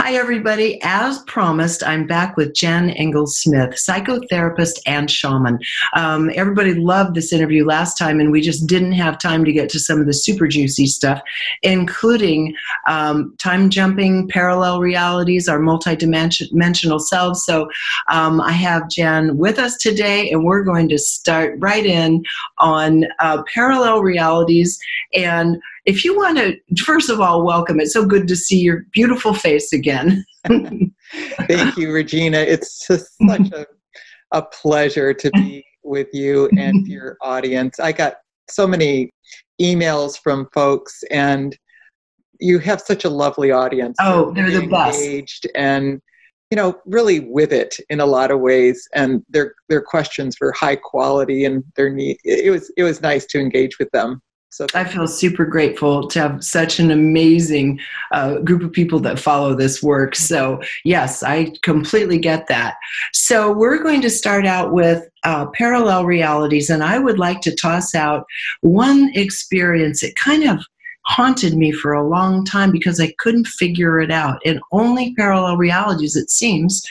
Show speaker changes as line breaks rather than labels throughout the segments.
Hi, everybody. As promised, I'm back with Jan Engels-Smith, psychotherapist and shaman. Everybody loved this interview last time, and we just didn't have time to get to some of the super juicy stuff, including time jumping, parallel realities, our multidimensional selves. So I have Jan with us today, and we're going to start right in on parallel realities. And if you want to, first of all, welcome. It's so good to see your beautiful face again.
Thank you, Regina. It's just such a pleasure to be with you and your audience. I got so many emails from folks, and you have such a lovely audience.
Oh, they're the best.
Engaged and, really with it in a lot of ways. And their questions were high quality, and their need. It was nice to engage with them. So
I feel super grateful to have such an amazing group of people that follow this work. So yes, I completely get that. So we're going to start out with parallel realities, and I would like to toss out one experience. It kind of haunted me for a long time because I couldn't figure it out, and only parallel realities, it seems,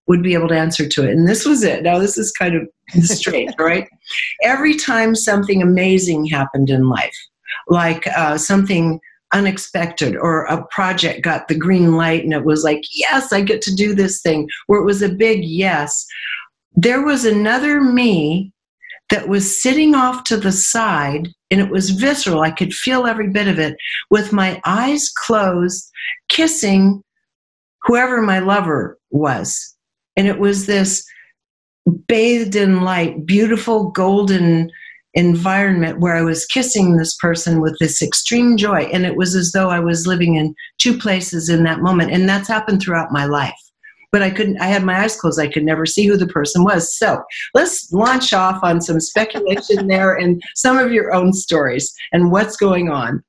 would be able to answer to it. And this was it. Now, this is kind of strange, right? Every time something amazing happened in life, like something unexpected, or a project got the green light and it was like, yes, I get to do this thing, where it was a big yes, there was another me that was sitting off to the side, and it was visceral. I could feel every bit of it, with my eyes closed, kissing whoever my lover was. And it was this bathed in light, beautiful golden environment where I was kissing this person with this extreme joy. And it was as though I was living in two places in that moment. And that's happened throughout my life. But I had my eyes closed. I could never see who the person was. So let's launch off on some speculation there and some of your own stories and what's going on.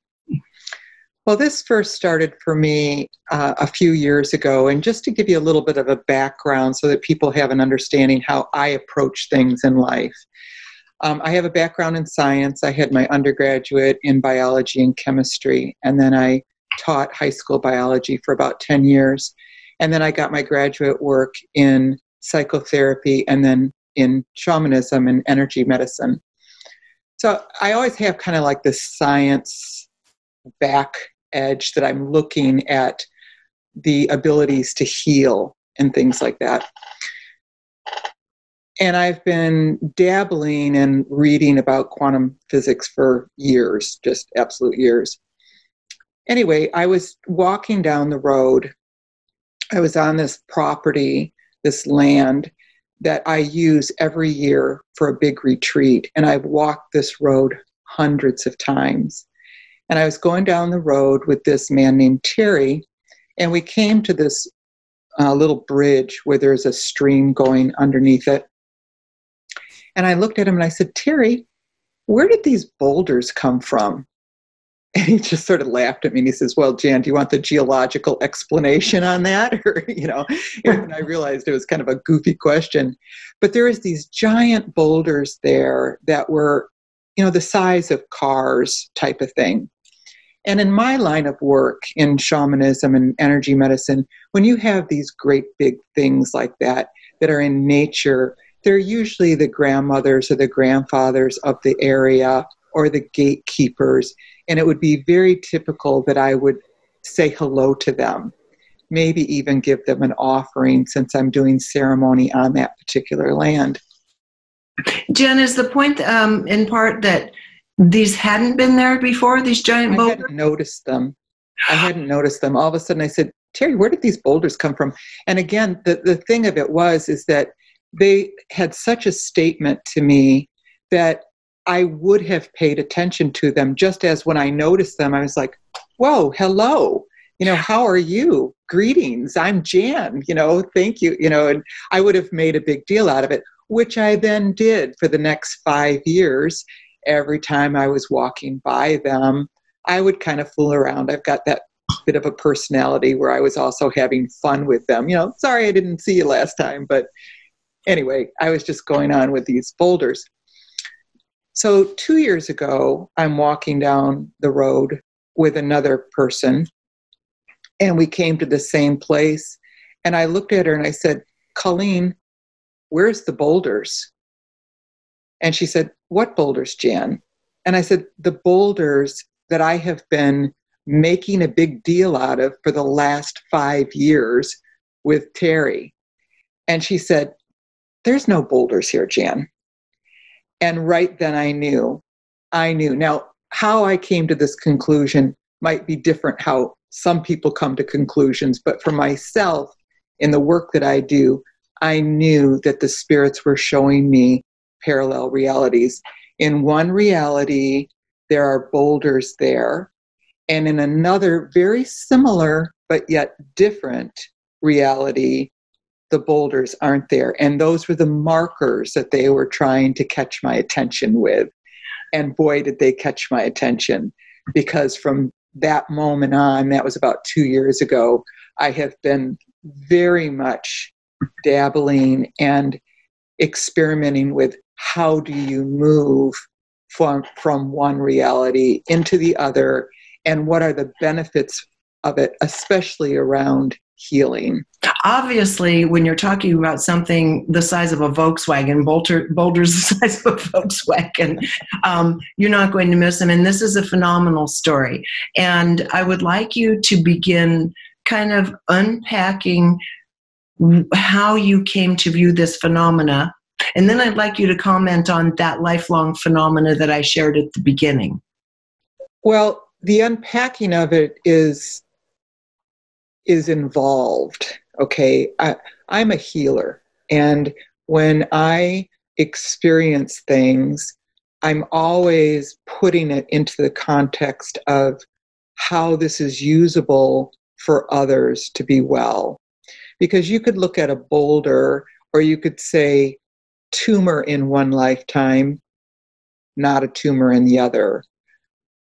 Well, this first started for me a few years ago, and just to give you a little bit of a background so that people have an understanding how I approach things in life. I have a background in science. I had my undergraduate in biology and chemistry, and then I taught high school biology for about 10 years. And then I got my graduate work in psychotherapy and then in shamanism and energy medicine. So I always have kind of like this science back edge that I'm looking at the abilities to heal and things like that. And I've been dabbling and reading about quantum physics for years, just absolute years. Anyway, I was walking down the road. I was on this property, this land that I use every year for a big retreat. And I've walked this road hundreds of times. And I was going down the road with this man named Terry, and we came to this little bridge where there's a stream going underneath it. And I looked at him and I said, Terry, where did these boulders come from? And he just sort of laughed at me and he says, well, Jan, do you want the geological explanation on that? Or, and I realized it was kind of a goofy question. But there is these giant boulders there that were, the size of cars type of thing. And in my line of work in shamanism and energy medicine, when you have these great big things like that are in nature, they're usually the grandmothers or the grandfathers of the area or the gatekeepers. And it would be very typical that I would say hello to them, maybe even give them an offering since I'm doing ceremony on that particular land.
Jen, is the point in part that these hadn't been there before, these giant boulders?
I hadn't noticed them. All of a sudden I said, Terry, where did these boulders come from? And again, the thing of it is that they had such a statement to me that I would have paid attention to them, just as when I noticed them, I was like, whoa, hello. How are you? Greetings. I'm Jan, thank you. And I would have made a big deal out of it, which I then did for the next 5 years. Every time I was walking by them, I would kind of fool around. I've got that bit of a personality where I was also having fun with them. Sorry I didn't see you last time, but anyway, I was just going on with these boulders. So 2 years ago, I'm walking down the road with another person, And we came to the same place. And I looked at her and I said, Colleen, where's the boulders? And she said, what boulders, Jan? And I said, the boulders that I have been making a big deal out of for the last 5 years with Terry. And she said, there's no boulders here, Jan. And right then I knew. Now, how I came to this conclusion might be different how some people come to conclusions, but for myself, in the work that I do, I knew that the spirits were showing me parallel realities. In one reality, there are boulders there, and in another very similar but yet different reality, the boulders aren't there. And those were the markers that they were trying to catch my attention with. And boy, did they catch my attention, because from that moment on, that was about 2 years ago, I have been very much dabbling and experimenting with how do you move from one reality into the other, and what are the benefits of it, especially around healing.
Obviously, when you're talking about something the size of a Volkswagen, boulders the size of a Volkswagen, you're not going to miss them. And this is a phenomenal story. And I would like you to begin kind of unpacking how you came to view this phenomena. And then I'd like you to comment on that lifelong phenomena that I shared at the beginning.
Well, the unpacking of it is involved. Okay, I'm a healer, and when I experience things, I'm always putting it into the context of how this is usable for others to be well. Because you could look at a boulder, or you could say tumor in one lifetime, not a tumor in the other.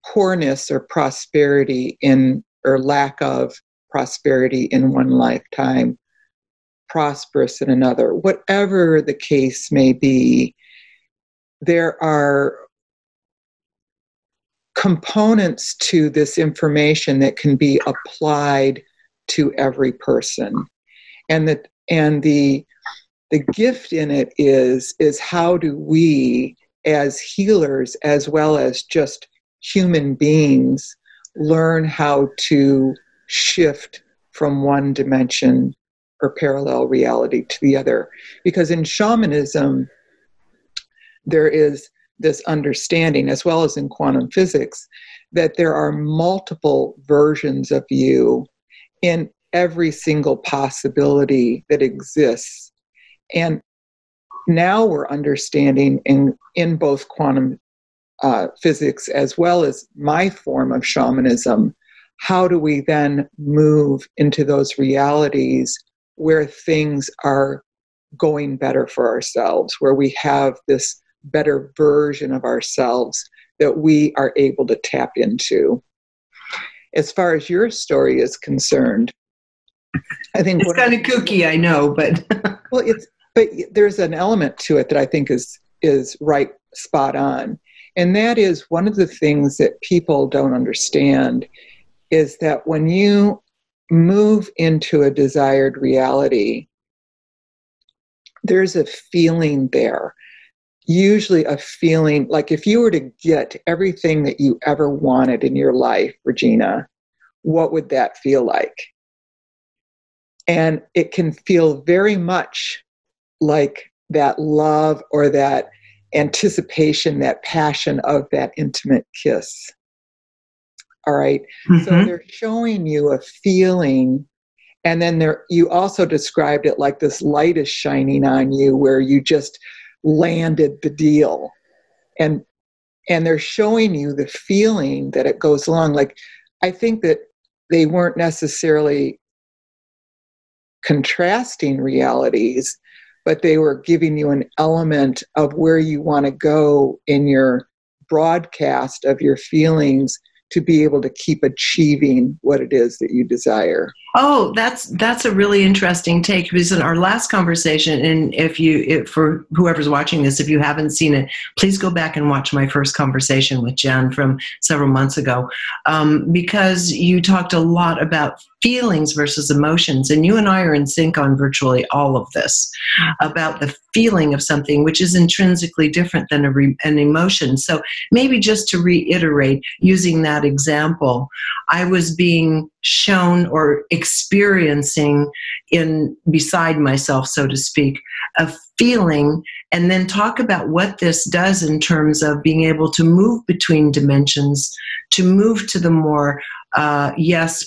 Poorness or prosperity or lack of prosperity in one lifetime, prosperous in another. Whatever the case may be, there are components to this information that can be applied to every person. And the gift in it is how do we, as healers, as well as just human beings, learn how to shift from one dimension or parallel reality to the other. Because in shamanism, there is this understanding, as well as in quantum physics, that there are multiple versions of you in every single possibility that exists. And now we're understanding in both quantum physics as well as my form of shamanism, how do we then move into those realities where things are going better for ourselves, where we have this better version of ourselves that we are able to tap into. As far as your story is concerned, I think
it's kind of kooky, I know, but
but there's an element to it that I think is right spot on. And that is one of the things that people don't understand is that when you move into a desired reality, there's a feeling there. Usually a feeling like if you were to get everything that you ever wanted in your life, Regina, what would that feel like? And it can feel very much like that love or that anticipation, that passion of that intimate kiss. All right. Mm-hmm. So they're showing you a feeling. And then you also described it like this light is shining on you where you just landed the deal. And they're showing you the feeling that it goes along. Like, I think that they weren't necessarily contrasting realities, but they were giving you an element of where you want to go in your broadcast of your feelings to be able to keep achieving what it is that you desire.
Oh, that's a really interesting take, because in our last conversation, and if for whoever's watching this, if you haven't seen it, please go back and watch my first conversation with Jan from several months ago, because you talked a lot about feelings versus emotions, and you and I are in sync on virtually all of this, about the feeling of something, which is intrinsically different than an emotion. So maybe just to reiterate, using that example, I was being shown or experiencing beside myself, so to speak, a feeling, and then talk about what this does in terms of being able to move between dimensions, to move to the more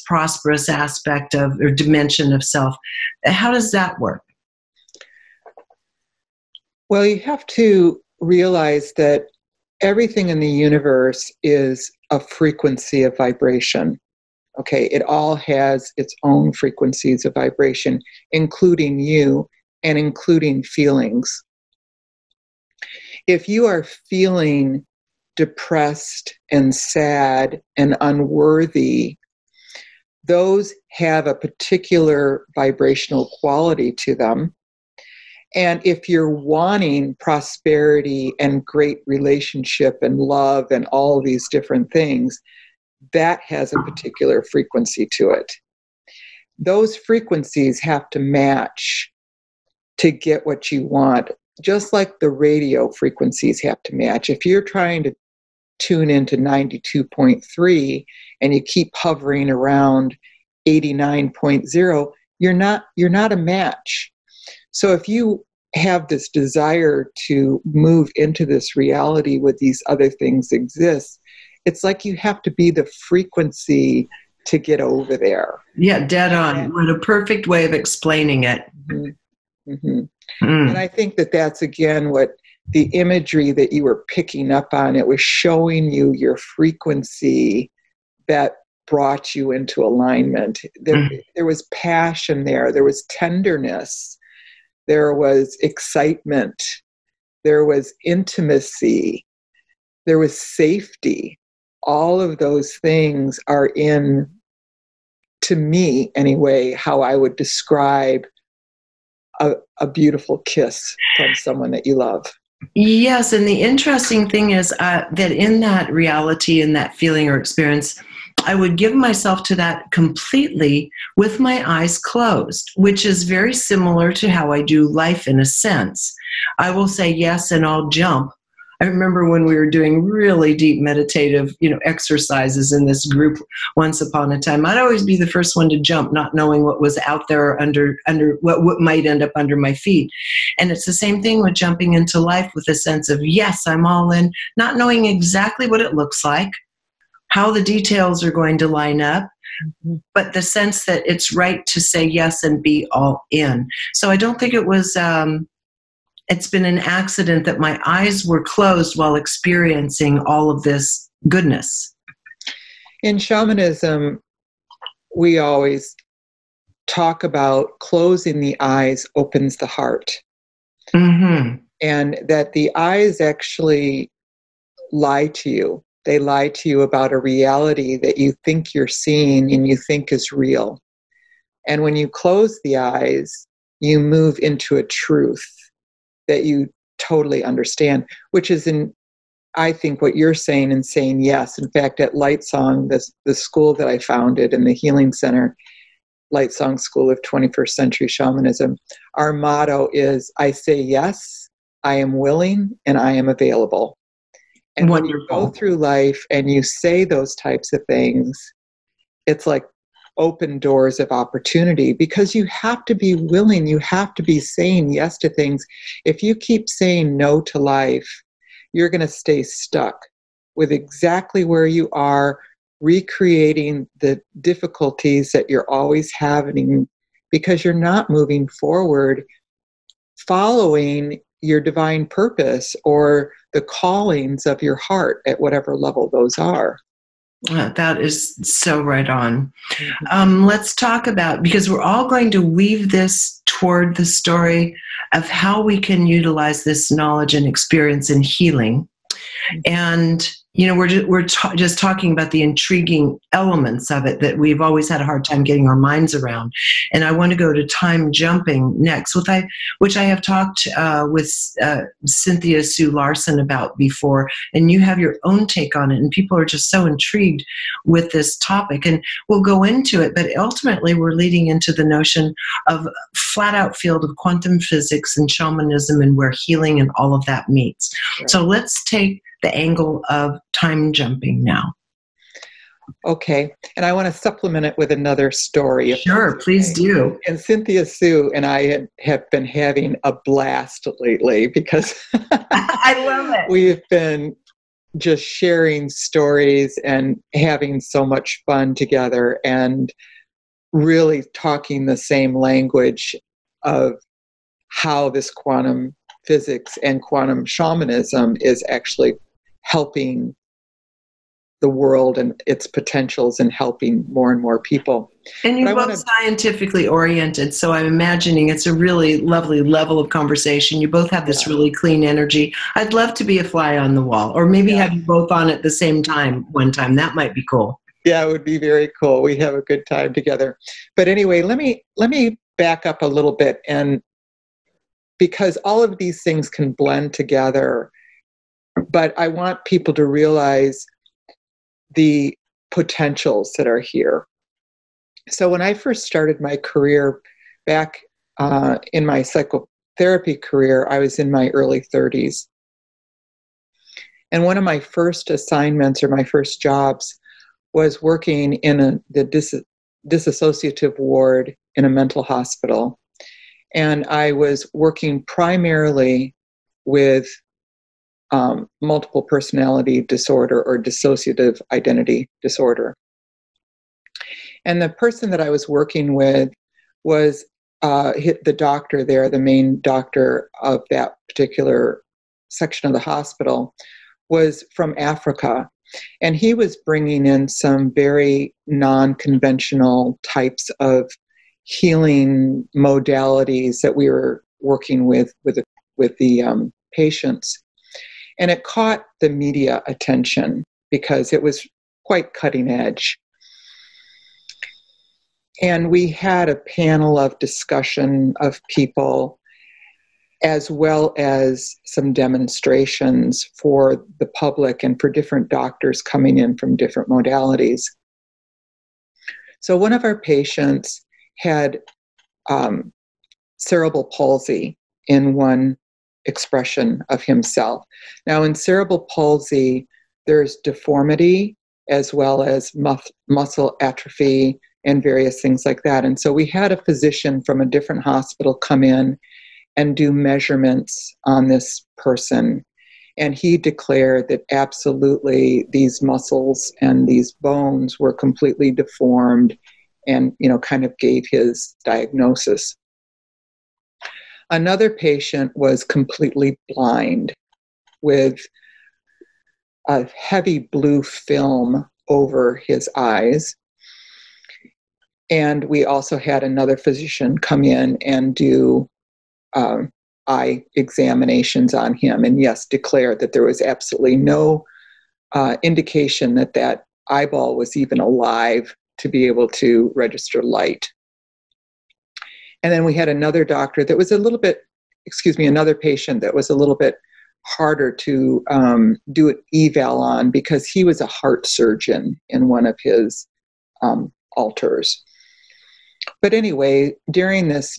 prosperous aspect of, or dimension of self. How does that work?
Well, you have to realize that everything in the universe is a frequency of vibration. Okay, it all has its own frequencies of vibration, including you and including feelings. If you are feeling depressed and sad and unworthy, those have a particular vibrational quality to them. And if you're wanting prosperity and great relationship and love and all of these different things, that has a particular frequency to it. Those frequencies have to match to get what you want, just like the radio frequencies have to match. If you're trying to tune into 92.3 and you keep hovering around 89.0, you're not a match. So if you have this desire to move into this reality where these other things exist, it's like you have to be the frequency to get over there.
Yeah, dead on. What a perfect way of explaining it.
Mm-hmm. Mm-hmm. And I think that that's, again, what the imagery that you were picking up on, it was showing you your frequency that brought you into alignment. There was passion there was tenderness, there was excitement, there was intimacy, there was safety. All of those things are in, to me anyway, how I would describe a beautiful kiss from someone that you love.
Yes, and the interesting thing is that in that reality, in that feeling or experience, I would give myself to that completely with my eyes closed, which is very similar to how I do life in a sense. I will say yes and I'll jump. I remember when we were doing really deep meditative, exercises in this group once upon a time, I'd always be the first one to jump, not knowing what was out there under what might end up under my feet. And it's the same thing with jumping into life with a sense of, yes, I'm all in, not knowing exactly what it looks like, how the details are going to line up, but the sense that it's right to say yes and be all in. So I don't think it was... it's been an accident that my eyes were closed while experiencing all of this goodness.
In shamanism, we always talk about closing the eyes opens the heart. Mm-hmm. And that the eyes actually lie to you. They lie to you about a reality that you think you're seeing and you think is real. And when you close the eyes, you move into a truth that you totally understand, which is I think what you're saying and saying yes. In fact, at Lightsong, the school that I founded in the Healing Center, Lightsong School of 21st Century Shamanism, our motto is, I say yes, I am willing, and I am available. And
Wonderful.
When you go through life and you say those types of things, it's like open doors of opportunity, because you have to be willing, you have to be saying yes to things. If you keep saying no to life, you're going to stay stuck with exactly where you are, recreating the difficulties that you're always having because you're not moving forward, following your divine purpose or the callings of your heart at whatever level those are.
That is so right on. Let's talk about, because we're all going to weave this toward the story of how we can utilize this knowledge and experience in healing. And We're just talking about the intriguing elements of it that we've always had a hard time getting our minds around. And I want to go to time jumping next, which I have talked with Cynthia Sue Larson about before, and you have your own take on it, and people are just so intrigued with this topic. And we'll go into it, but ultimately we're leading into the notion of flat out field of quantum physics and shamanism and where healing and all of that meets. Right. So let's take the angle of time jumping now.
Okay. And I want to supplement it with another story.
Sure, please do.
And Cynthia Sue and I have been having a blast lately because
I love it.
We've been just sharing stories and having so much fun together and really talking the same language of how this quantum physics and quantum shamanism is actually helping the world and its potentials and helping more and more people.
And you're both scientifically oriented, so I'm imagining it's a really lovely level of conversation. You both have this really clean energy. I'd love to be a fly on the wall, or maybe have you both on at the same time one time. That might be cool.
Yeah, it would be very cool. We have a good time together. But anyway, let me back up a little bit, and because all of these things can blend together, but I want people to realize the potentials that are here. So when I first started my career back in my psychotherapy career, I was in my early 30s. And one of my first assignments or my first jobs was working in the disassociative ward in a mental hospital. And I was working primarily with multiple personality disorder or dissociative identity disorder. And the person that I was working with was the doctor there, the main doctor of that particular section of the hospital, was from Africa. And he was bringing in some very non-conventional types of healing modalities that we were working with the patients. And it caught the media attention because it was quite cutting edge. And we had a panel of discussion of people, as well as some demonstrations for the public and for different doctors coming in from different modalities. So one of our patients had cerebral palsy in one expression of himself. Now, in cerebral palsy, there's deformity as well as muscle atrophy and various things like that. And so we had a physician from a different hospital come in and do measurements on this person. And he declared that absolutely these muscles and these bones were completely deformed and, kind of gave his diagnosis. Another patient was completely blind with a heavy blue film over his eyes. And we also had another physician come in and do eye examinations on him, and yes, declared that there was absolutely no indication that eyeball was even alive to be able to register light. And then we had another doctor that was another patient that was a little bit harder to do an eval on because he was a heart surgeon in one of his altars. But anyway, during this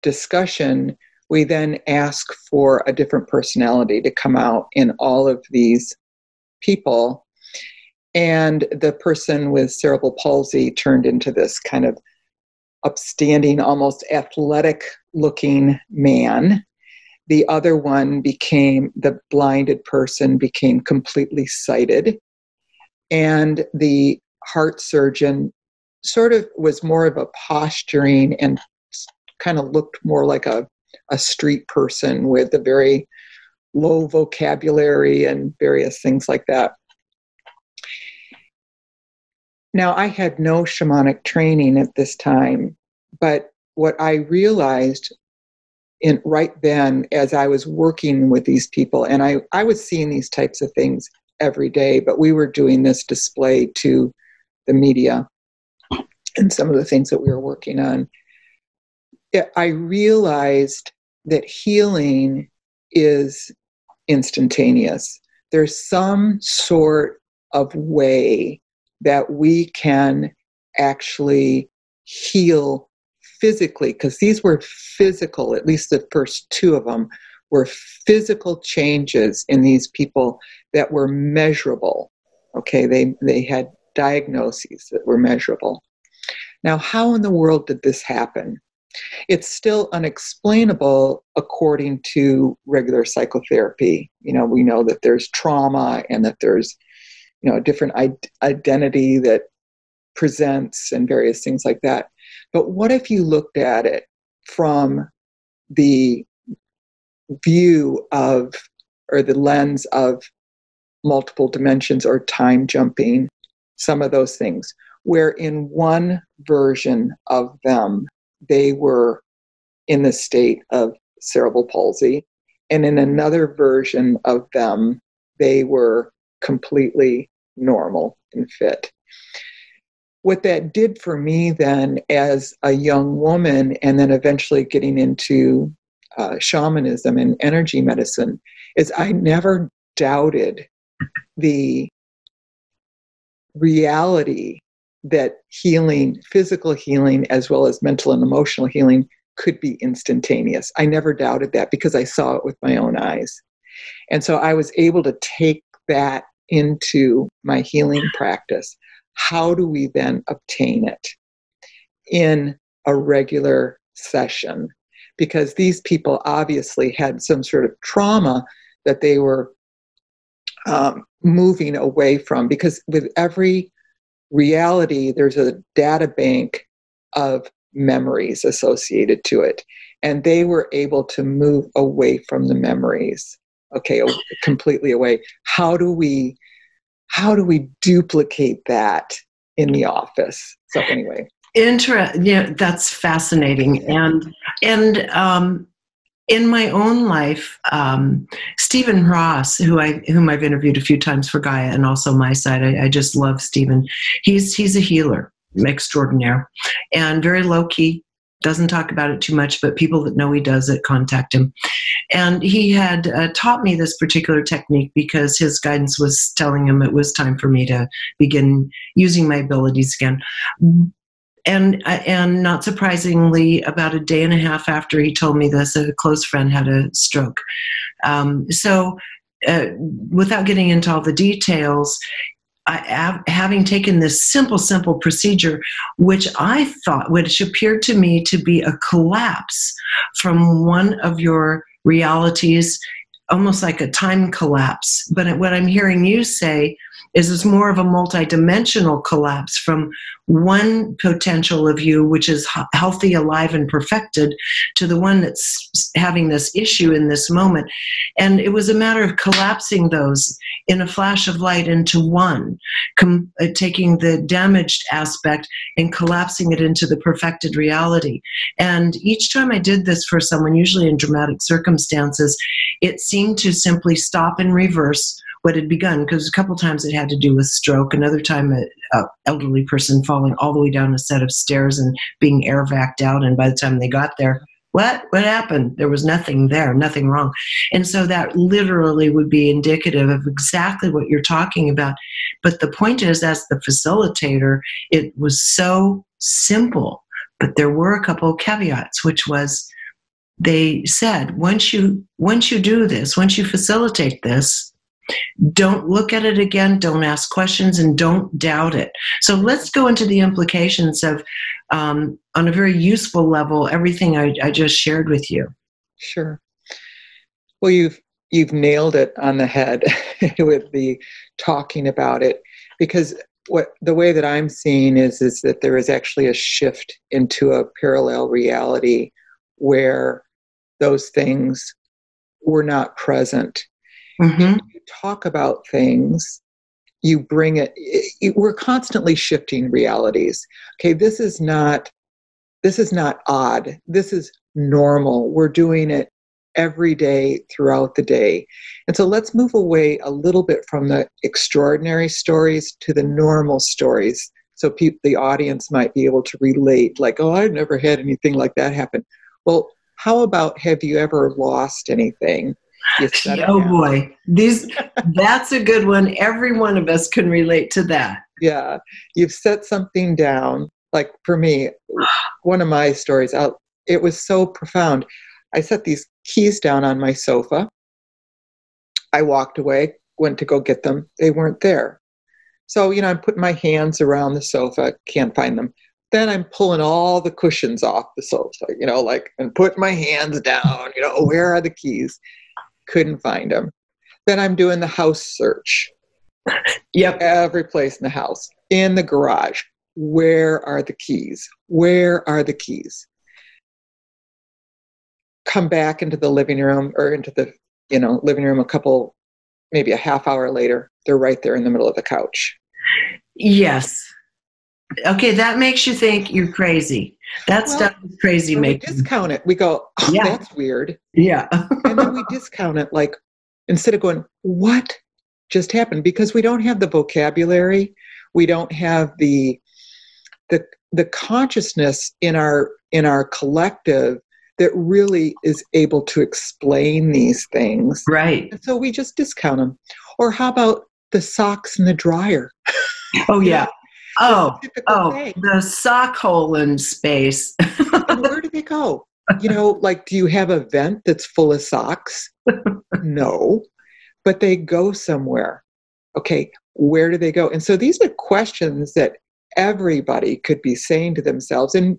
discussion, we then asked for a different personality to come out in all of these people. And the person with cerebral palsy turned into this kind of upstanding, almost athletic-looking man. The other one the blinded person became completely sighted. And the heart surgeon sort of was more of a posturing and kind of looked more like a street person with a very low vocabulary and various things like that. Now, I had no shamanic training at this time, but what I realized right then as I was working with these people, and I was seeing these types of things every day, but we were doing this display to the media and some of the things that we were working on. I realized that healing is instantaneous. There's some sort of way that we can actually heal physically, because these were physical, at least the first two of them were physical changes in these people that were measurable. Okay, they had diagnoses that were measurable. Now, how in the world did this happen? It's still unexplainable according to regular psychotherapy. We know that there's trauma and that there's, a different identity that presents and various things like that. But what if you looked at it from the view of, or the lens of multiple dimensions or time jumping, some of those things, where in one version of them, they were in the state of cerebral palsy, and in another version of them, they were completely normal and fit. What that did for me then as a young woman, and then eventually getting into shamanism and energy medicine, is I never doubted the reality that healing, physical healing, as well as mental and emotional healing, could be instantaneous. I never doubted that because I saw it with my own eyes. And so I was able to take that into my healing practice. How do we then obtain it in a regular session? Because these people obviously had some sort of trauma that they were moving away from, because with every reality, there's a data bank of memories associated to it. And they were able to move away from the memories, completely away. How do we duplicate that in the office? So anyway.
That's fascinating. And in my own life, Stephen Ross, whom I've interviewed a few times for Gaia and also my side, I just love Stephen. He's a healer extraordinaire and very low key. Doesn't talk about it too much, but people that know he does it contact him. And he had taught me this particular technique because his guidance was telling him it was time for me to begin using my abilities again. And not surprisingly, about a day and a half after he told me this, a close friend had a stroke. So without getting into all the details, having taken this simple procedure, which appeared to me to be a collapse from one of your realities, almost like a time collapse. But what I'm hearing you say is it's more of a multidimensional collapse from one potential of you, which is healthy, alive, and perfected, to the one that's having this issue in this moment. And it was a matter of collapsing those in a flash of light into one, taking the damaged aspect and collapsing it into the perfected reality. And each time I did this for someone, usually in dramatic circumstances, it seemed to simply stop and reverse what had begun, because a couple times it had to do with stroke, another time an elderly person falling all the way down a set of stairs and being air vac'd out, and by the time they got there, what happened? There was nothing there, nothing wrong. And so that literally would be indicative of exactly what you're talking about. But the point is, as the facilitator, it was so simple, but there were a couple of caveats, which was, they said, once you do this, once you facilitate this, don't look at it again, don't ask questions, and don't doubt it. So let's go into the implications of, on a very useful level, everything I just shared with you.
Sure. Well, you've nailed it on the head with the talking about it, because the way that I'm seeing is that there is actually a shift into a parallel reality where those things were not present. Mm-hmm. When you talk about things, you bring it. We're constantly shifting realities. Okay, this is not odd. This is normal. We're doing it every day throughout the day. And so let's move away a little bit from the extraordinary stories to the normal stories. So the audience might be able to relate, like, oh, I've never had anything like that happen. Well, how about, have you ever lost anything?
Oh boy, that's a good one. Every one of us can relate to that.
Yeah, you've set something down. Like for me, one of my stories, it was so profound. I set these keys down on my sofa. I walked away, went to go get them. They weren't there. So, I'm putting my hands around the sofa, can't find them. Then I'm pulling all the cushions off the sofa, and putting my hands down, where are the keys? Couldn't find them. Then I'm doing the house search.
Yep.
Every place in the house, in the garage. Where are the keys? Where are the keys? Come back into the living room, or into the, living room maybe a half hour later. They're right there in the middle of the couch.
Yes. Okay, that makes you think you're crazy. That stuff is crazy.
We discount it. We go, oh, yeah, that's weird.
Yeah.
And then we discount it, like, instead of going, what just happened? Because we don't have the vocabulary. We don't have the consciousness in our collective that really is able to explain these things.
Right.
And so we just discount them. Or how about the socks in the dryer?
Oh, yeah. The sock hole in space.
And where do they go? Do you have a vent that's full of socks? No, but they go somewhere. Okay, where do they go? And so these are questions that everybody could be saying to themselves, and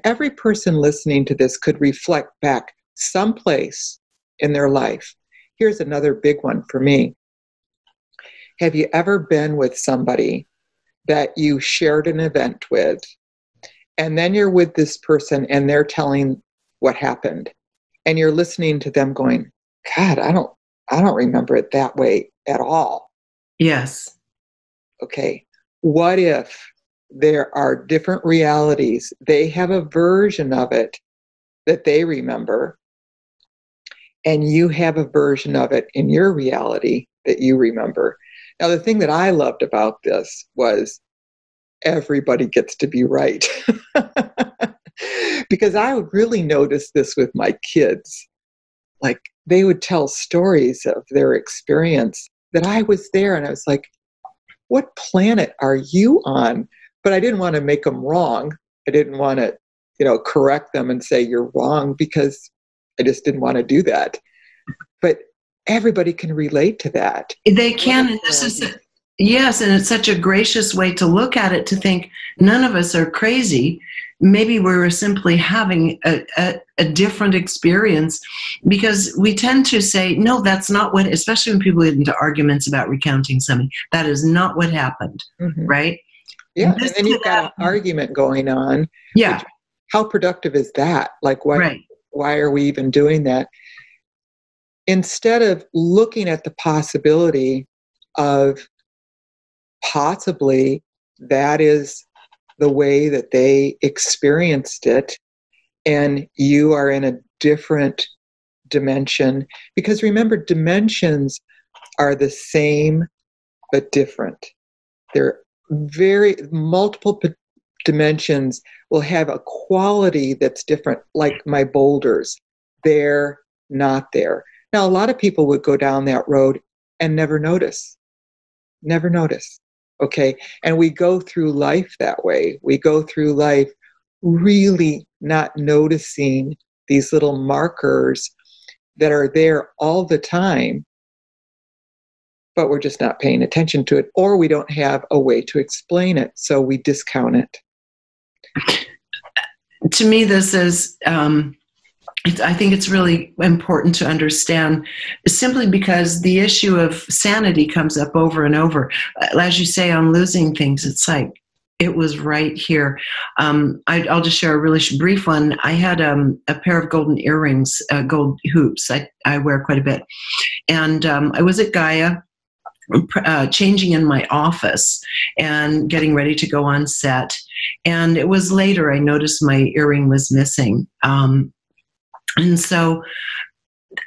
every person listening to this could reflect back someplace in their life. Here's another big one for me. Have you ever been with somebody that you shared an event with, and then you're with this person and they're telling what happened, and you're listening to them going, God, I don't remember it that way at all.
Yes.
Okay. What if there are different realities? They have a version of it that they remember, and you have a version of it in your reality that you remember. Now, the thing that I loved about this was everybody gets to be right. Because I would really notice this with my kids. Like, they would tell stories of their experience that I was there, and I was like, what planet are you on? But I didn't want to make them wrong. I didn't want to, correct them and say you're wrong, because I just didn't want to do that. But everybody can relate to that.
They can, and yes, and it's such a gracious way to look at it, to think none of us are crazy. Maybe we're simply having a different experience, because we tend to say, no, that's not what, especially when people get into arguments about recounting something, that is not what happened, right?
Yeah, and then you've got an argument going on.
Yeah.
How productive is that? Like, why are we even doing that? Instead of looking at the possibility of possibly that is the way that they experienced it, and you are in a different dimension. Because remember, dimensions are the same but different. They're multiple dimensions will have a quality that's different, like my boulders. They're not there. Now, a lot of people would go down that road and never notice. Okay? And we go through life that way. We go through life really not noticing these little markers that are there all the time, but we're just not paying attention to it, or we don't have a way to explain it, so we discount it.
To me, this is, I think it's really important to understand, simply because the issue of sanity comes up over and over. As you say, on losing things, it's like, it was right here. I'll just share a really brief one. I had a pair of golden earrings, gold hoops. I wear quite a bit. And I was at Gaia, changing in my office and getting ready to go on set. And it was later I noticed my earring was missing. And so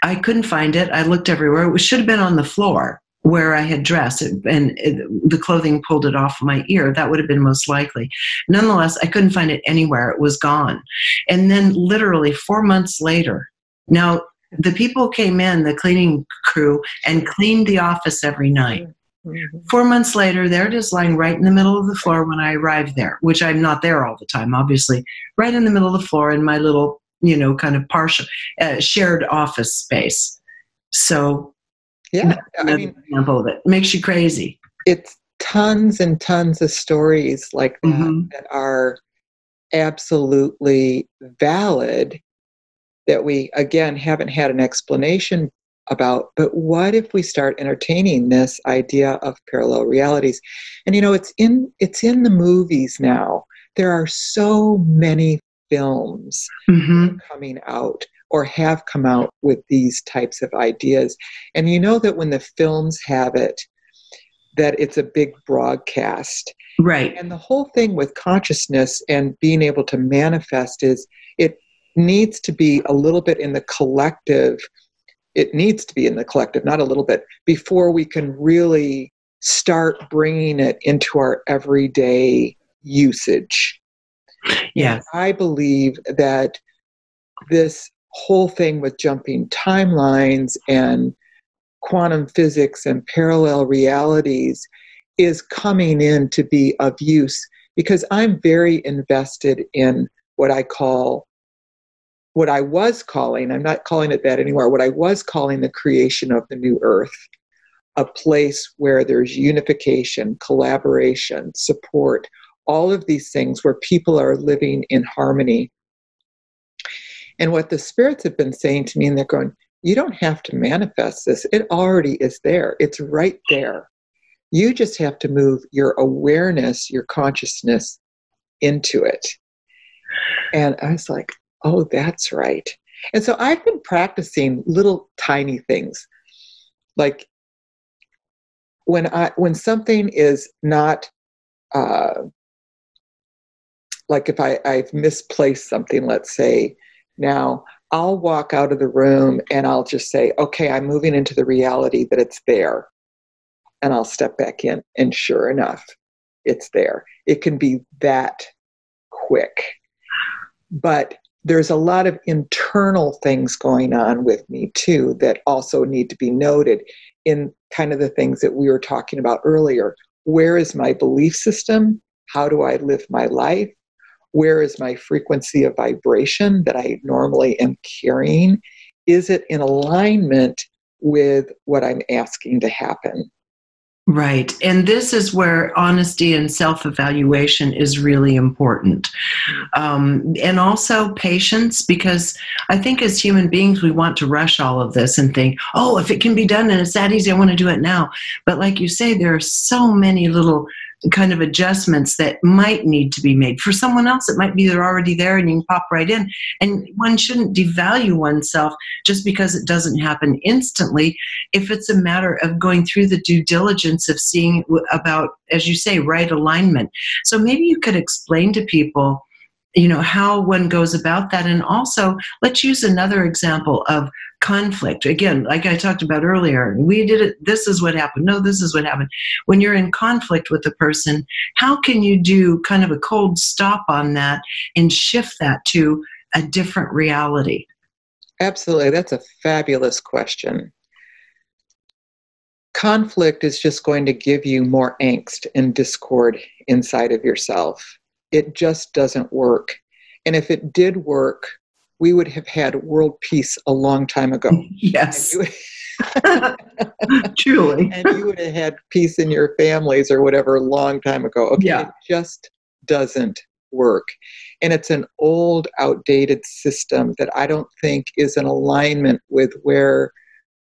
I couldn't find it. I looked everywhere. It should have been on the floor where I had dressed it, and the clothing pulled it off my ear. That would have been most likely. Nonetheless, I couldn't find it anywhere. It was gone. And then literally 4 months later, now the people came in, the cleaning crew, and cleaned the office every night. 4 months later, there it is lying right in the middle of the floor when I arrived there, which I'm not there all the time, obviously, right in the middle of the floor in my little, kind of partial shared office space. So,
yeah, I mean,
example of it makes you crazy.
It's tons and tons of stories like that that are absolutely valid that we, again, haven't had an explanation about. But what if we start entertaining this idea of parallel realities? And it's in the movies now. There are so many films coming out or have come out with these types of ideas. And that when the films have it, that it's a big broadcast.
Right.
And the whole thing with consciousness and being able to manifest is it needs to be a little bit in the collective. It needs to be in the collective, not a little bit, before we can really start bringing it into our everyday usage.
Yes.
And I believe that this whole thing with jumping timelines and quantum physics and parallel realities is coming in to be of use, because I'm very invested in what I was calling, I'm not calling it that anymore, what I was calling the creation of the new earth, a place where there's unification, collaboration, support, all of these things where people are living in harmony. And what the spirits have been saying to me, and they're going, you don't have to manifest this. It already is there. It's right there. You just have to move your awareness, your consciousness into it. And I was like, oh, that's right. And so I've been practicing little tiny things. Like when something is not, like if I've misplaced something, let's say, now I'll walk out of the room and I'll just say, okay, I'm moving into the reality that it's there. And I'll step back in, and sure enough, it's there. It can be that quick. But there's a lot of internal things going on with me too that also need to be noted in kind of the things that we were talking about earlier. Where is my belief system? How do I live my life? Where is my frequency of vibration that I normally am carrying? Is it in alignment with what I'm asking to happen?
Right. And this is where honesty and self-evaluation is really important. And also patience, because I think as human beings, we want to rush all of this and think, oh, if it can be done and it's that easy, I want to do it now. But like you say, there are so many little kind of adjustments that might need to be made. For someone else, it might be they're already there and you can pop right in. And one shouldn't devalue oneself just because it doesn't happen instantly. If it's a matter of going through the due diligence of seeing about, as you say, right alignment. So maybe you could explain to people, how one goes about that. And also, let's use another example of conflict. Again, like I talked about earlier, we did it, this is what happened. No, this is what happened. When you're in conflict with a person, how can you do kind of a cold stop on that and shift that to a different reality?
Absolutely. That's a fabulous question. Conflict is just going to give you more angst and discord inside of yourself. It just doesn't work. And if it did work, we would have had world peace a long time ago.
Yes. Truly.
And you would have had peace in your families or whatever a long time ago. Okay, yeah. It just doesn't work. And it's an old, outdated system that I don't think is in alignment with where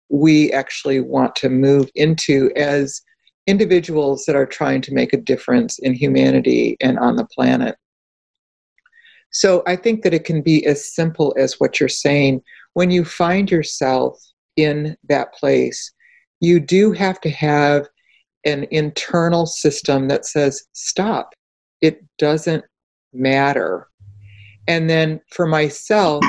we actually want to move into as individuals that are trying to make a difference in humanity and on the planet. So I think that it can be as simple as what you're saying. When you find yourself in that place, you do have to have an internal system that says, stop, it doesn't matter. And then for myself,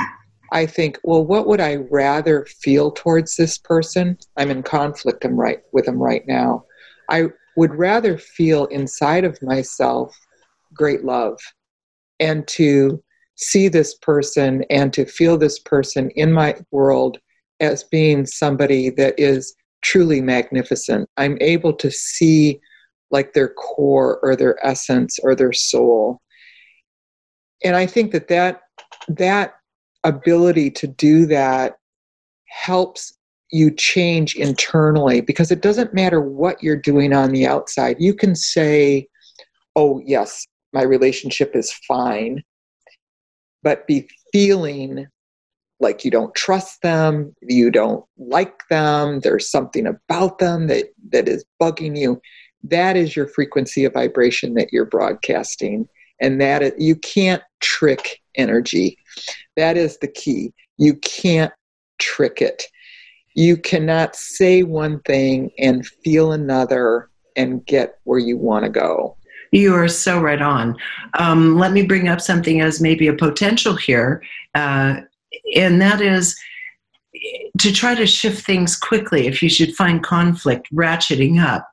I think, well, what would I rather feel towards this person? I'm in conflict with them right now. I would rather feel inside of myself great love, and to see this person and to feel this person in my world as being somebody that is truly magnificent. I'm able to see like their core or their essence or their soul. And I think that ability to do that helps you change internally, because it doesn't matter what you're doing on the outside. You can say, oh, yes, my relationship is fine, but be feeling like you don't trust them, you don't like them, there's something about them that is bugging you. That is your frequency of vibration that you're broadcasting. And you can't trick energy. That is the key. You can't trick it. You cannot say one thing and feel another and get where you want to go.
You are so right on. Let me bring up something as maybe a potential here, and that is to try to shift things quickly. If you should find conflict ratcheting up,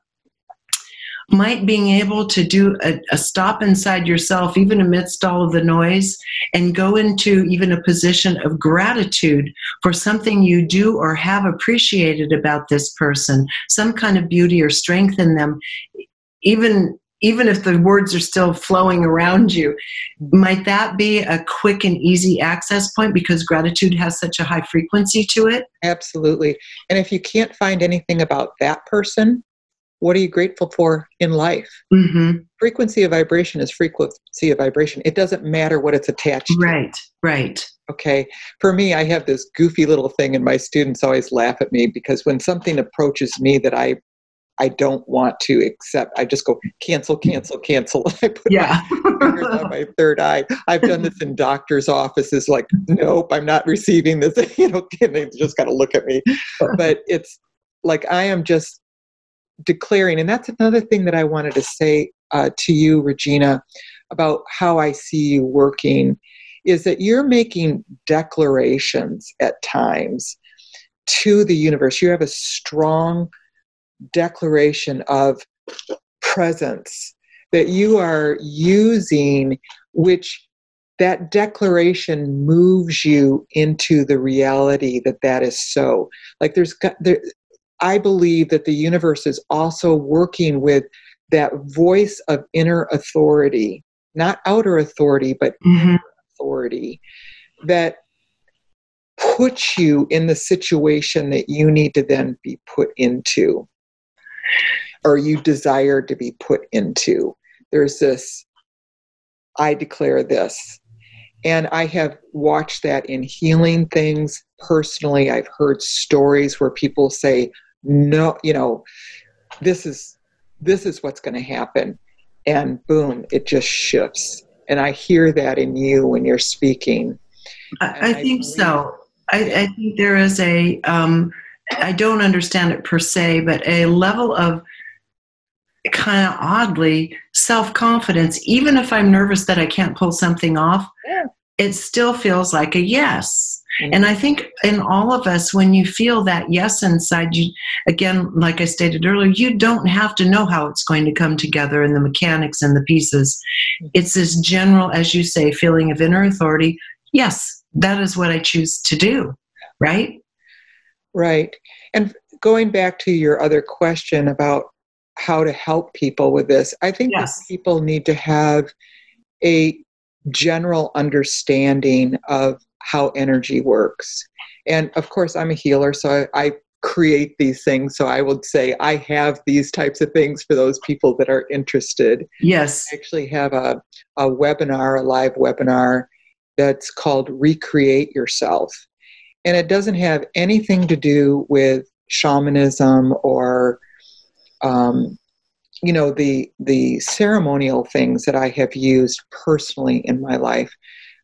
might being able to do a stop inside yourself, even amidst all of the noise, and go into even a position of gratitude for something you do or have appreciated about this person, some kind of beauty or strength in them, even if the words are still flowing around you. Might that be a quick and easy access point because gratitude has such a high frequency to it?
Absolutely. And if you can't find anything about that person, what are you grateful for in life?
Mm-hmm.
Frequency of vibration is frequency of vibration. It doesn't matter what it's attached to.
Right.
Okay. For me, I have this goofy little thing, and my students always laugh at me because when something approaches me that I don't want to accept, I just go, cancel. I put my fingers on my third eye. I've done this in doctors' offices, like, nope, I'm not receiving this. And they just got to look at me. But it's like I am just declaring, and that's another thing that I wanted to say to you, Regina, about how I see you working, is that you're making declarations at times to the universe. You have a strong declaration of presence that you are using, which that declaration moves you into the reality that is so. Like I believe that the universe is also working with that voice of inner authority, not outer authority, but inner authority, that puts you in the situation that you need to then be put into, or you desire to be put into. There's this, I declare this. And I have watched that in healing things personally. I've heard stories where people say, no, this is what's going to happen. And boom, it just shifts. And I hear that in you when you're speaking.
I think so. I think there is I don't understand it per se, but a level of kind of oddly self-confidence. Even if I'm nervous that I can't pull something off, it still feels like a yes. Mm-hmm. And I think in all of us, when you feel that yes inside you, again, like I stated earlier, you don't have to know how it's going to come together and the mechanics and the pieces. It's this general, as you say, feeling of inner authority. Yes, that is what I choose to do. Right?
Right. And going back to your other question about how to help people with this, I think that people need to have a general understanding of how energy works. And of course, I'm a healer, so I create these things. So I would say I have these types of things for those people that are interested.
Yes.
I actually have a webinar, a live webinar that's called Recreate Yourself. And it doesn't have anything to do with shamanism or the ceremonial things that I have used personally in my life.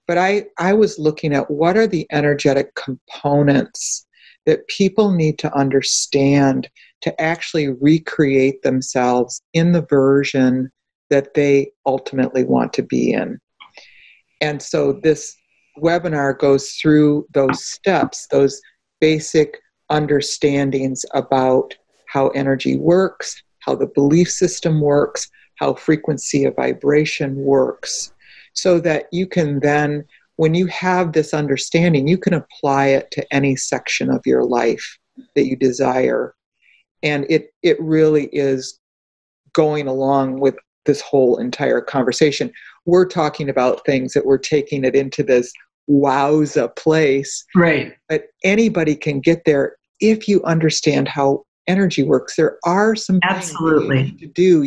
But I was looking at what are the energetic components that people need to understand to actually recreate themselves in the version that they ultimately want to be in. And so this webinar goes through those steps, those basic understandings about how energy works, how the belief system works, how frequency of vibration works, so that you can then, when you have this understanding, you can apply it to any section of your life that you desire. And it really is going along with this whole entire conversation. We're talking about things that we're taking it into this wowza place.
Right.
But anybody can get there if you understand how energy works. There are some things that you need to do.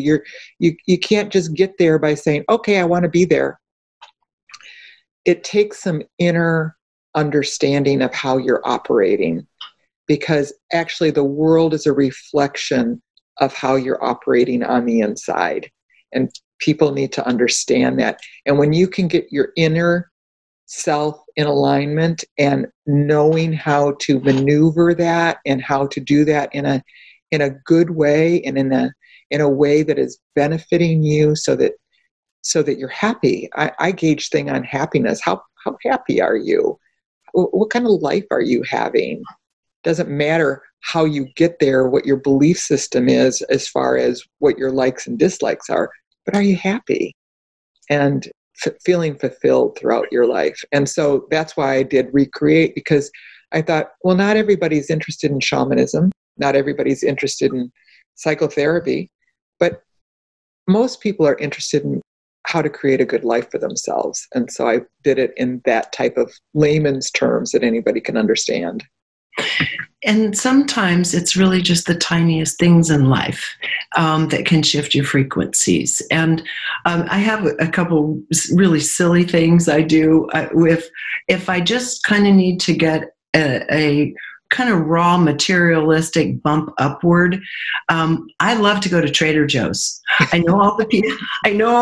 You can't just get there by saying, okay, I want to be there. It takes some inner understanding of how you're operating, because actually the world is a reflection of how you're operating on the inside. And people need to understand that. And when you can get your inner self in alignment and knowing how to maneuver that and how to do that in a good way and in a way that is benefiting you, so that you're happy. I gauge thing on happiness. How happy are you? What kind of life are you having? Doesn't matter how you get there, what your belief system is as far as what your likes and dislikes are, but are you happy and feeling fulfilled throughout your life? And so that's why I did Recreate, because I thought, well, not everybody's interested in shamanism, not everybody's interested in psychotherapy, but most people are interested in how to create a good life for themselves. And so I did it in that type of layman's terms that anybody can understand.
And sometimes it's really just the tiniest things in life that can shift your frequencies. And I have a couple really silly things I do if I just kind of need to get a kind of raw materialistic bump upward. I love to go to Trader Joe's. I know all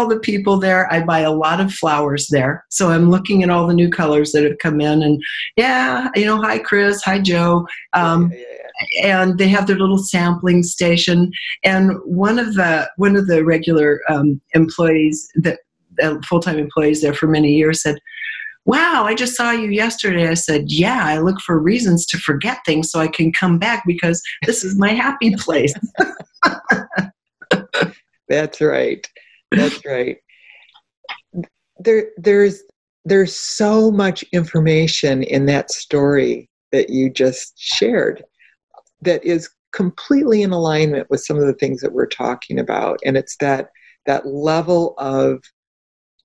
the people there. I buy a lot of flowers there. So I'm looking at all the new colors that have come in, and hi Chris, hi Joe. And they have their little sampling station. And one of the regular employees, full-time employees there for many years, said, "Wow, I just saw you yesterday." I said, "Yeah, I look for reasons to forget things so I can come back, because this is my happy place."
That's right. That's right. There's so much information in that story that you just shared that is completely in alignment with some of the things that we're talking about. And it's that level of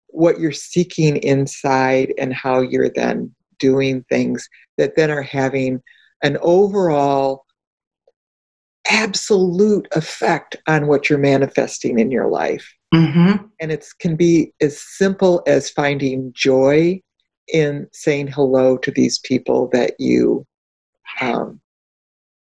what you're seeking inside and how you're then doing things that then are having an overall absolute effect on what you're manifesting in your life.
Mm-hmm.
And it can be as simple as finding joy in saying hello to these people that you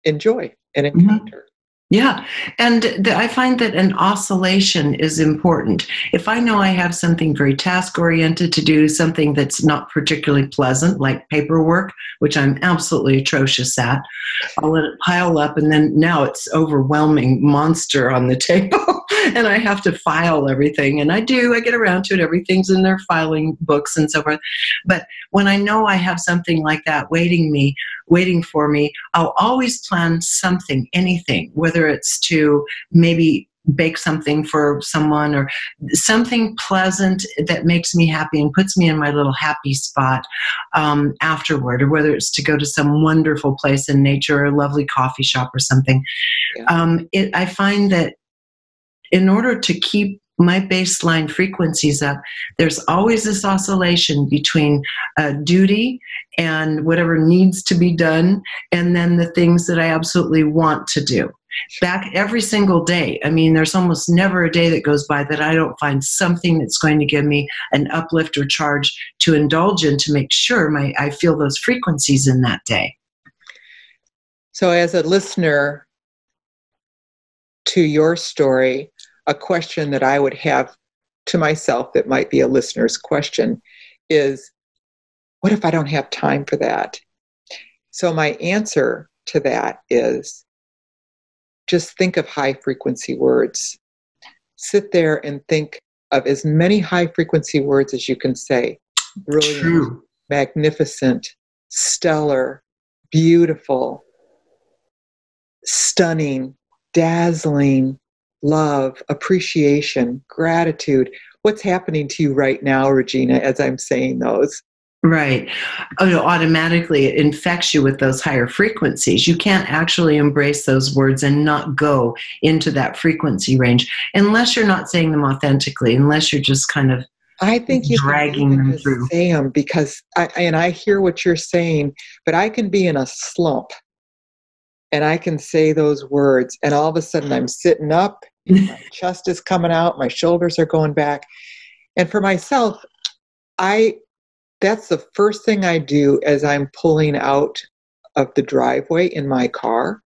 enjoy and encounter.
Mm-hmm. Yeah. And I find that an oscillation is important. If I know I have something very task-oriented to do, something that's not particularly pleasant, like paperwork, which I'm absolutely atrocious at, I'll let it pile up, and then now it's overwhelming monster on the table, and I have to file everything. And I get around to it. Everything's in their filing books and so forth. But when I know I have something like that waiting for me, I'll always plan something, anything, whether it's to maybe bake something for someone or something pleasant that makes me happy and puts me in my little happy spot afterward, or whether it's to go to some wonderful place in nature or a lovely coffee shop or something. Yeah. I find that in order to keep my baseline frequencies up, there's always this oscillation between duty and whatever needs to be done, and then the things that I absolutely want to do. Back every single day. I mean, there's almost never a day that goes by that I don't find something that's going to give me an uplift or charge to indulge in, to make sure I feel those frequencies in that day.
So as a listener to your story, a question that I would have to myself that might be a listener's question is, what if I don't have time for that? So my answer to that is, just think of high frequency words. Sit there and think of as many high frequency words as you can say. Brilliant.
True.
magnificent, stellar, beautiful, stunning, dazzling, love, appreciation, gratitude. What's happening to you right now, Regina, as I'm saying those?
Right. Oh, no, automatically it infects you with those higher frequencies. You can't actually embrace those words and not go into that frequency range unless you're not saying them authentically, unless you're just kind of
I think you can
dragging
even
them
just
through.
say them because I hear what you're saying, but I can be in a slump and I can say those words and all of a sudden I'm sitting up, my chest is coming out, my shoulders are going back. And for myself, that's the first thing I do as I'm pulling out of the driveway in my car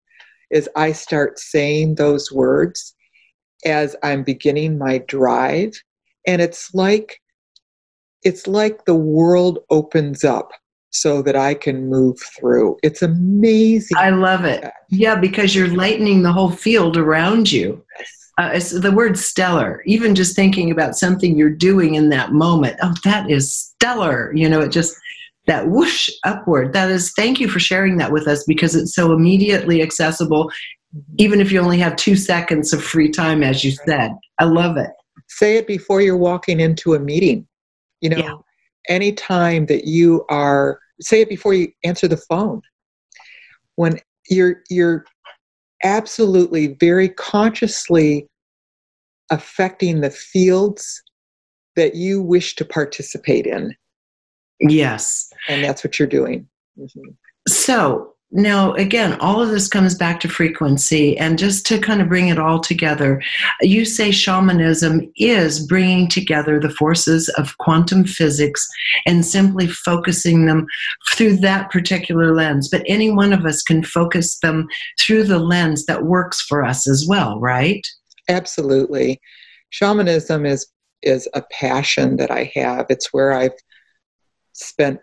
is I start saying those words as I'm beginning my drive. And it's like the world opens up so that I can move through. It's amazing.
I love it. Yeah, because you're lightening the whole field around you. It's the word stellar, even just thinking about something you're doing in that moment. Oh, that is stellar. It just, that whoosh upward. Thank you for sharing that with us because it's so immediately accessible, even if you only have 2 seconds of free time, as you said. I love it.
Say it before you're walking into a meeting. Anytime that say it before you answer the phone. When you're absolutely very consciously affecting the fields that you wish to participate in.
Yes.
And that's what you're doing. Mm-hmm.
So now, again, all of this comes back to frequency. And just to kind of bring it all together, you say shamanism is bringing together the forces of quantum physics and simply focusing them through that particular lens. But any one of us can focus them through the lens that works for us as well, right?
Absolutely. Shamanism is a passion that I have. It's where I've spent,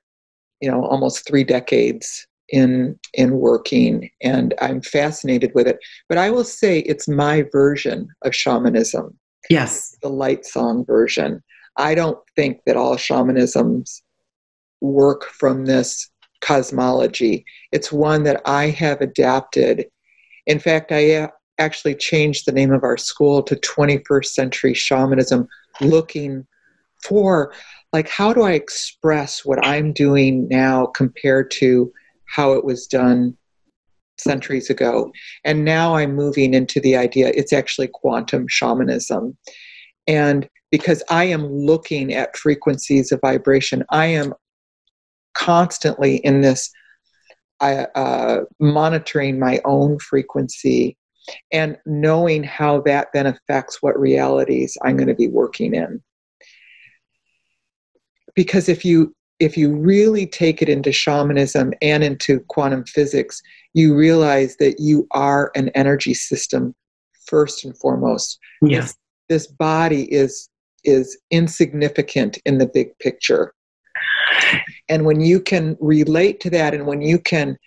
almost 3 decades in working, and I'm fascinated with it. But I will say it's my version of shamanism.
Yes.
The light song version. I don't think that all shamanisms work from this cosmology. It's one that I have adapted. In fact, I actually changed the name of our school to 21st Century Shamanism, looking for, how do I express what I'm doing now compared to how it was done centuries ago. And now I'm moving into the idea, it's actually quantum shamanism. And because I am looking at frequencies of vibration, I am constantly in this monitoring my own frequency and knowing how that then affects what realities I'm going to be working in. Because if you really take it into shamanism and into quantum physics, you realize that you are an energy system first and foremost.
Yes.
This body is insignificant in the big picture. And when you can relate to that and when you can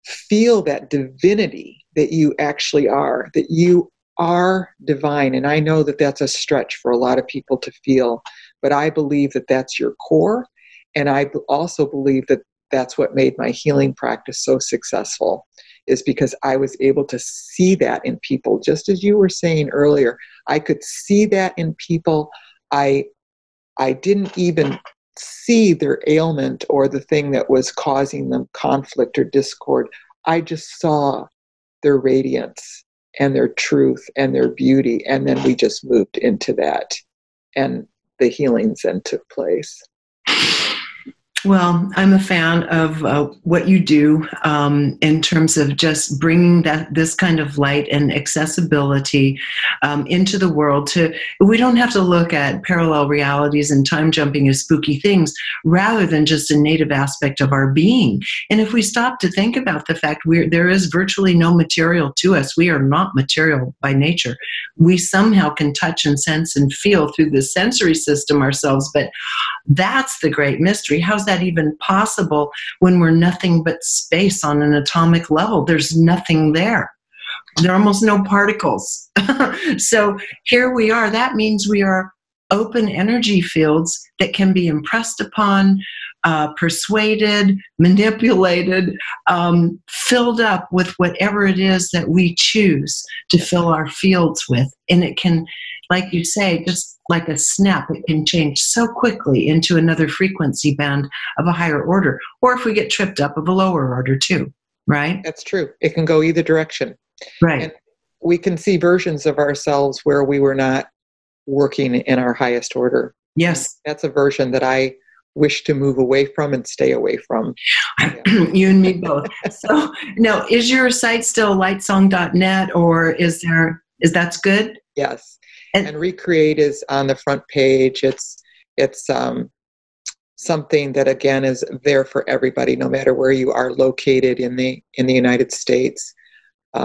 feel that divinity that you actually are, that you are divine, and I know that that's a stretch for a lot of people to feel, but I believe that that's your core. And I also believe that that's what made my healing practice so successful, is because I was able to see that in people. Just as you were saying earlier, I could see that in people. I didn't even see their ailment or the thing that was causing them conflict or discord. I just saw their radiance and their truth and their beauty. And then we just moved into that. And the healings then took place.
Well, I'm a fan of what you do in terms of just bringing this kind of light and accessibility into the world. We don't have to look at parallel realities and time jumping as spooky things, rather than just a native aspect of our being. And if we stop to think about the fact there is virtually no material to us, we are not material by nature. We somehow can touch and sense and feel through the sensory system ourselves, but that's the great mystery. How's that even possible when we're nothing but space on an atomic level? There's nothing there. There are almost no particles. So here we are. That means we are open energy fields that can be impressed upon, persuaded, manipulated, filled up with whatever it is that we choose to fill our fields with. And it can, like you say, just like a snap, it can change so quickly into another frequency band of a higher order. Or if we get tripped up, of a lower order too, right?
That's true. It can go either direction.
Right.
And we can see versions of ourselves where we were not working in our highest order.
Yes.
That's a version that I wish to move away from and stay away from.
Yeah. You and me both. So now, is your site still lightsong.net, or is that's good?
Yes. And Recreate is on the front page. It's something that, again, is there for everybody, no matter where you are located in the United States.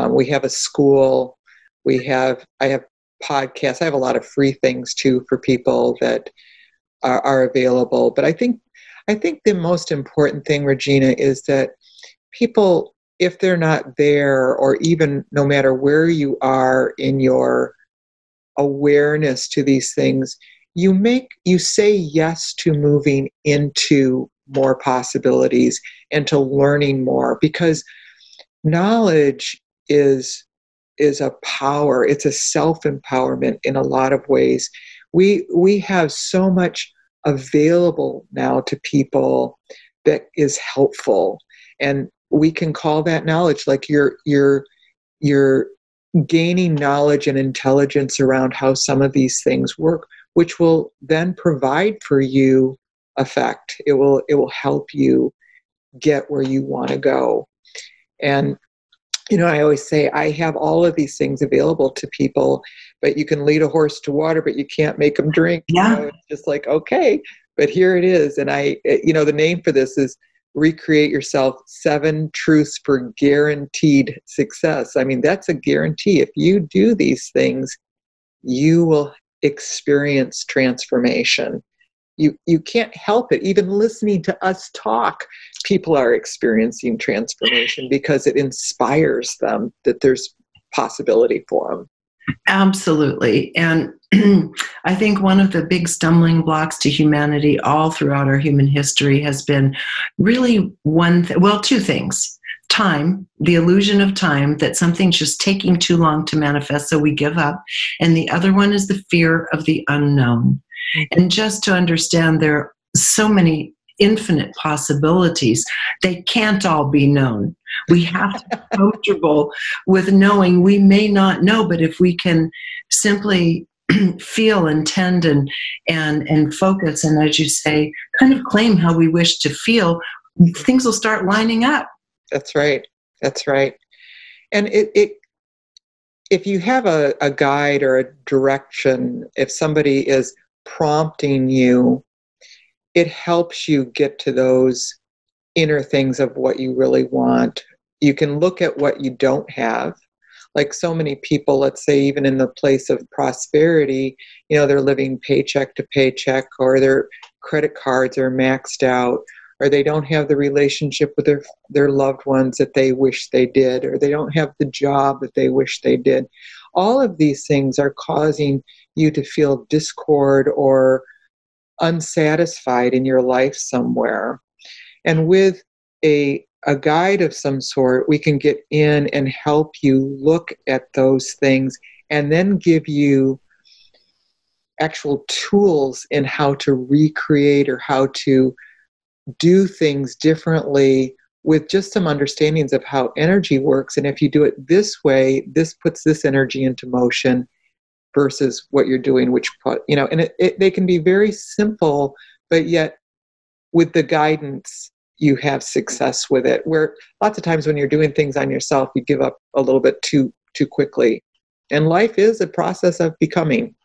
We have a school. I have podcasts. I have a lot of free things too for people that are available. But I think the most important thing, Regina, is that people, if they're not there, or even no matter where you are in your awareness to these things, you say yes to moving into more possibilities and to learning more, because knowledge is a power. It's a self-empowerment in a lot of ways. We have so much available now to people that is helpful, and we can call that knowledge. Like you're gaining knowledge and intelligence around how some of these things work, which will then provide for you effect. It will help you get where you want to go. And I always say I have all of these things available to people, but you can lead a horse to water, but you can't make them drink.
Yeah.
It's just like, okay, but here it is. And the name for this is Recreate Yourself, 7 Truths for Guaranteed Success. I mean, that's a guarantee. If you do these things, you will experience transformation. You can't help it. Even listening to us talk, people are experiencing transformation because it inspires them that there's possibility for them.
Absolutely. And I think one of the big stumbling blocks to humanity all throughout our human history has been really two things. Time, the illusion of time, that something's just taking too long to manifest, so we give up. And the other one is the fear of the unknown. And just to understand, there are so many infinite possibilities. They can't all be known. We have to be comfortable with knowing we may not know, but if we can simply feel and tend and focus, and as you say, kind of claim how we wish to feel, things will start lining up.
That's right. That's right. And if you have a guide or a direction, if somebody is prompting you, it helps you get to those inner things of what you really want. You can look at what you don't have. Like so many people, let's say even in the place of prosperity, they're living paycheck to paycheck, or their credit cards are maxed out, or they don't have the relationship with their loved ones that they wish they did, or they don't have the job that they wish they did. All of these things are causing you to feel discord or unsatisfied in your life somewhere. And with a guide of some sort, we can get in and help you look at those things and then give you actual tools in how to recreate or how to do things differently, with just some understandings of how energy works. And if you do it this way, this puts this energy into motion versus what you're doing, and they can be very simple, but yet with the guidance, you have success with it. Where lots of times when you're doing things on yourself, you give up a little bit too quickly. And life is a process of becoming.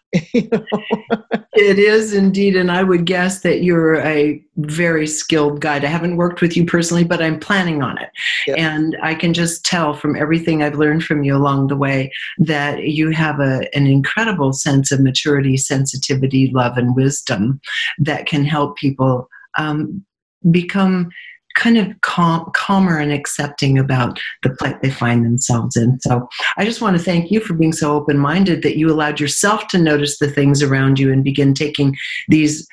It is indeed, and I would guess that you're a very skilled guide. I haven't worked with you personally, but I'm planning on it.
Yes.
And I can just tell from everything I've learned from you along the way that you have an incredible sense of maturity, sensitivity, love, and wisdom that can help people become kind of calmer and accepting about the plight they find themselves in. So I just want to thank you for being so open-minded that you allowed yourself to notice the things around you and begin taking these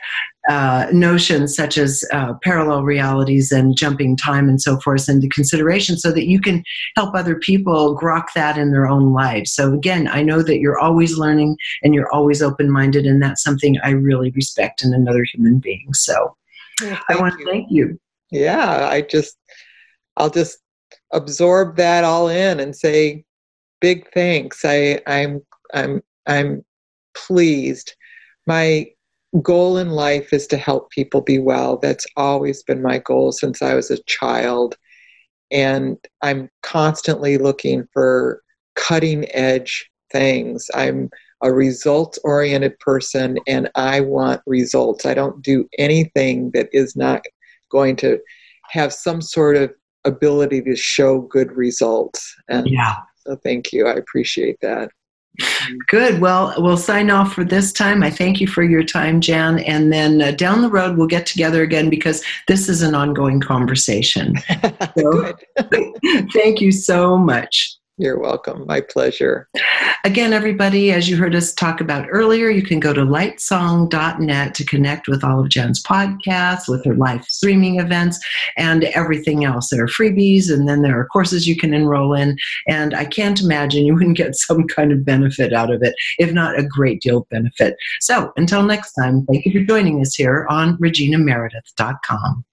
notions such as parallel realities and jumping time and so forth into consideration so that you can help other people grok that in their own lives. So again, I know that you're always learning and you're always open-minded, and that's something I really respect in another human being. So I want to thank you.
Yeah, I'll just absorb that all in and say big thanks. I'm pleased. My goal in life is to help people be well. That's always been my goal since I was a child. And I'm constantly looking for cutting edge things. I'm a results-oriented person, and I want results. I don't do anything that is not going to have some sort of ability to show good results. And so thank you. I appreciate that.
Good. Well, we'll sign off for this time. I thank you for your time, Jan. And then down the road, we'll get together again because this is an ongoing conversation. So, thank you so much.
You're welcome. My pleasure.
Again, everybody, as you heard us talk about earlier, you can go to lightsong.net to connect with all of Jan's podcasts, with her live streaming events, and everything else. There are freebies, and then there are courses you can enroll in. And I can't imagine you wouldn't get some kind of benefit out of it, if not a great deal of benefit. So until next time, thank you for joining us here on reginameredith.com.